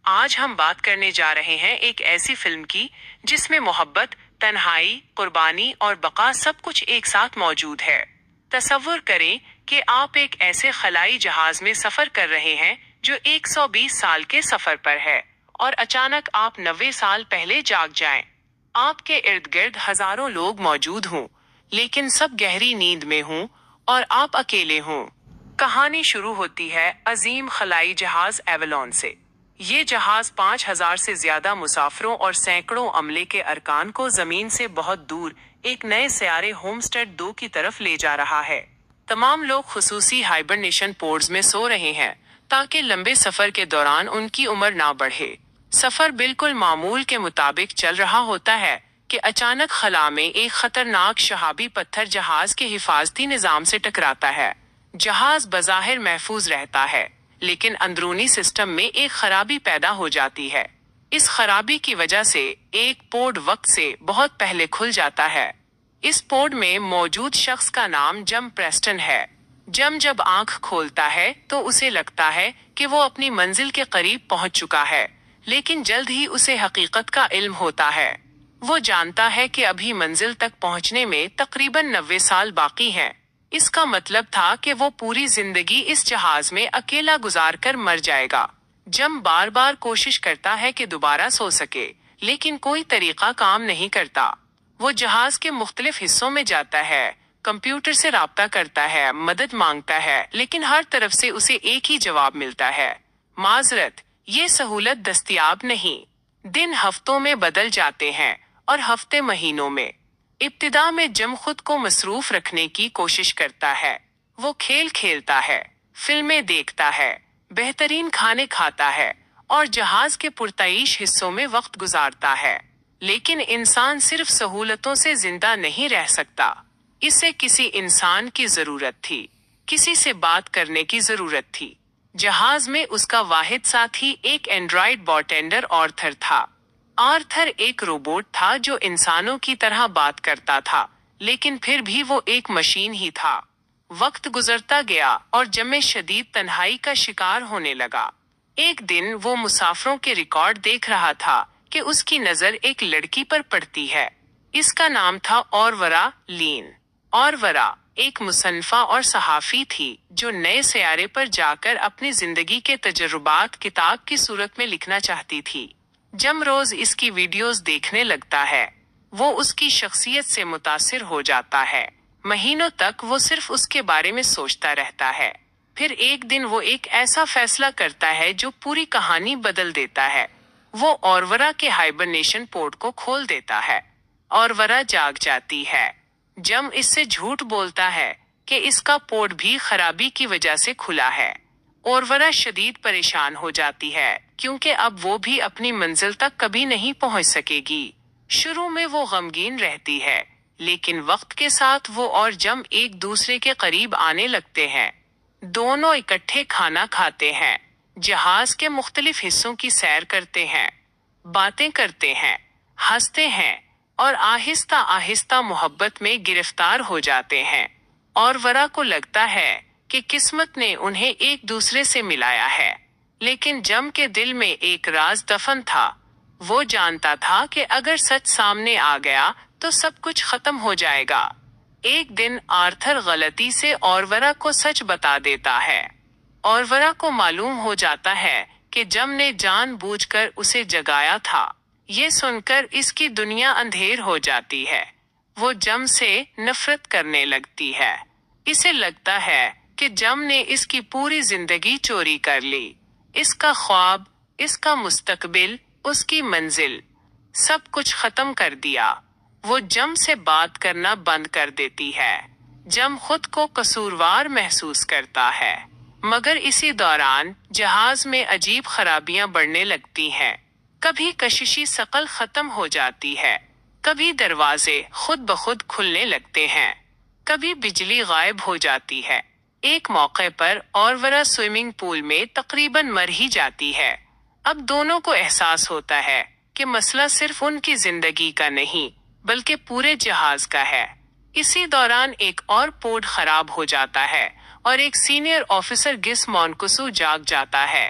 آج ہم بات کرنے جا رہے ہیں ایک ایسی فلم کی جس میں محبت، تنہائی، قربانی اور بقا سب کچھ ایک ساتھ موجود ہے۔ تصور کریں کہ آپ ایک ایسے خلائی جہاز میں سفر کر رہے ہیں جو 120 سال کے سفر پر ہے، اور اچانک آپ 90 سال پہلے جاگ جائیں۔ آپ کے ارد گرد ہزاروں لوگ موجود ہوں، لیکن سب گہری نیند میں ہوں اور آپ اکیلے ہوں۔ کہانی شروع ہوتی ہے عظیم خلائی جہاز ایولون سے۔ یہ جہاز 5000 سے زیادہ مسافروں اور سینکڑوں عملے کے ارکان کو زمین سے بہت دور ایک نئے سیارے ہومسٹڈ 2 کی طرف لے جا رہا ہے۔ تمام لوگ خصوصی ہائبرنیشن پوڈز میں سو رہے ہیں تاکہ لمبے سفر کے دوران ان کی عمر نہ بڑھے۔ سفر بالکل معمول کے مطابق چل رہا ہوتا ہے کہ اچانک خلا میں ایک خطرناک شہابی پتھر جہاز کے حفاظتی نظام سے ٹکراتا ہے۔ جہاز بظاہر محفوظ رہتا ہے، لیکن اندرونی سسٹم میں ایک خرابی پیدا ہو جاتی ہے۔ اس خرابی کی وجہ سے ایک پوڈ وقت سے بہت پہلے کھل جاتا ہے۔ اس پوڈ میں موجود شخص کا نام جم پریسٹن ہے۔ جم جب آنکھ کھولتا ہے تو اسے لگتا ہے کہ وہ اپنی منزل کے قریب پہنچ چکا ہے، لیکن جلد ہی اسے حقیقت کا علم ہوتا ہے۔ وہ جانتا ہے کہ ابھی منزل تک پہنچنے میں تقریباً 90 سال باقی ہیں۔ اس کا مطلب تھا کہ وہ پوری زندگی اس جہاز میں اکیلا گزار کر مر جائے گا۔ جم بار بار کوشش کرتا ہے کہ دوبارہ سو سکے، لیکن کوئی طریقہ کام نہیں کرتا۔ وہ جہاز کے مختلف حصوں میں جاتا ہے، کمپیوٹر سے رابطہ کرتا ہے، مدد مانگتا ہے، لیکن ہر طرف سے اسے ایک ہی جواب ملتا ہے: معذرت، یہ سہولت دستیاب نہیں۔ دن ہفتوں میں بدل جاتے ہیں اور ہفتے مہینوں میں۔ ابتدا میں جم خود کو مصروف رکھنے کی کوشش کرتا ہے۔ وہ کھیل کھیلتا ہے، فلمیں دیکھتا ہے، بہترین کھانے کھاتا ہے اور جہاز کے پرتعیش حصوں میں وقت گزارتا ہے۔ لیکن انسان صرف سہولتوں سے زندہ نہیں رہ سکتا۔ اسے کسی انسان کی ضرورت تھی، کسی سے بات کرنے کی ضرورت تھی۔ جہاز میں اس کا واحد ساتھی ایک اینڈرائڈ بارٹینڈر آرتھر تھا۔ آرتھر ایک روبوٹ تھا جو انسانوں کی طرح بات کرتا تھا، لیکن پھر بھی وہ ایک مشین ہی تھا۔ وقت گزرتا گیا اور جم شدید تنہائی کا شکار ہونے لگا۔ ایک دن وہ مسافروں کے ریکارڈ دیکھ رہا تھا کہ اس کی نظر ایک لڑکی پر پڑتی ہے۔ اس کا نام تھا اورورا لین۔ اورورا ایک مصنفہ اور صحافی تھی جو نئے سیارے پر جا کر اپنی زندگی کے تجربات کتاب کی صورت میں لکھنا چاہتی تھی۔ جم روز اس کی ویڈیوز دیکھنے لگتا ہے۔ وہ اس کی شخصیت سے متاثر ہو جاتا ہے۔ مہینوں تک وہ صرف اس کے بارے میں سوچتا رہتا ہے۔ پھر ایک دن وہ ایک ایسا فیصلہ کرتا ہے جو پوری کہانی بدل دیتا ہے۔ وہ اورورا کے ہائبرنیشن پورٹ کو کھول دیتا ہے۔ اورورا جاگ جاتی ہے۔ جم اس سے جھوٹ بولتا ہے کہ اس کا پورٹ بھی خرابی کی وجہ سے کھلا ہے۔ اورورا شدید پریشان ہو جاتی ہے کیونکہ اب وہ بھی اپنی منزل تک کبھی نہیں پہنچ سکے گی۔ شروع میں وہ غمگین رہتی ہے، لیکن وقت کے ساتھ وہ اور جم ایک دوسرے کے قریب آنے لگتے ہیں۔ دونوں اکٹھے کھانا کھاتے ہیں، جہاز کے مختلف حصوں کی سیر کرتے ہیں، باتیں کرتے ہیں، ہنستے ہیں اور آہستہ آہستہ محبت میں گرفتار ہو جاتے ہیں۔ اورورا کو لگتا ہے کہ قسمت نے انہیں ایک دوسرے سے ملایا ہے، لیکن جم کے دل میں ایک راز دفن تھا۔ وہ جانتا تھا کہ اگر سچ سامنے آ گیا تو سب کچھ ختم ہو جائے گا۔ ایک دن آرتھر غلطی سے اورورا کو سچ بتا دیتا ہے۔ اورورا کو معلوم ہو جاتا ہے کہ جم نے جان بوجھ کر اسے جگایا تھا۔ یہ سن کر اس کی دنیا اندھیر ہو جاتی ہے۔ وہ جم سے نفرت کرنے لگتی ہے۔ اسے لگتا ہے کہ جم نے اس کی پوری زندگی چوری کر لی۔ اس کا خواب، اس کا مستقبل، اس کی منزل، سب کچھ ختم کر دیا۔ وہ جم سے بات کرنا بند کر دیتی ہے۔ جم خود کو قصوروار محسوس کرتا ہے، مگر اسی دوران جہاز میں عجیب خرابیاں بڑھنے لگتی ہیں۔ کبھی کششی ثقل ختم ہو جاتی ہے، کبھی دروازے خود بخود کھلنے لگتے ہیں، کبھی بجلی غائب ہو جاتی ہے۔ ایک موقع پر اورورا سوئمنگ پول میں تقریباً مر ہی جاتی ہے۔ اب دونوں کو احساس ہوتا ہے کہ مسئلہ صرف ان کی زندگی کا نہیں، بلکہ پورے جہاز کا ہے۔ اسی دوران ایک اور پوڈ خراب ہو جاتا ہے اور ایک سینئر آفیسر گس مونکسو جاگ جاتا ہے۔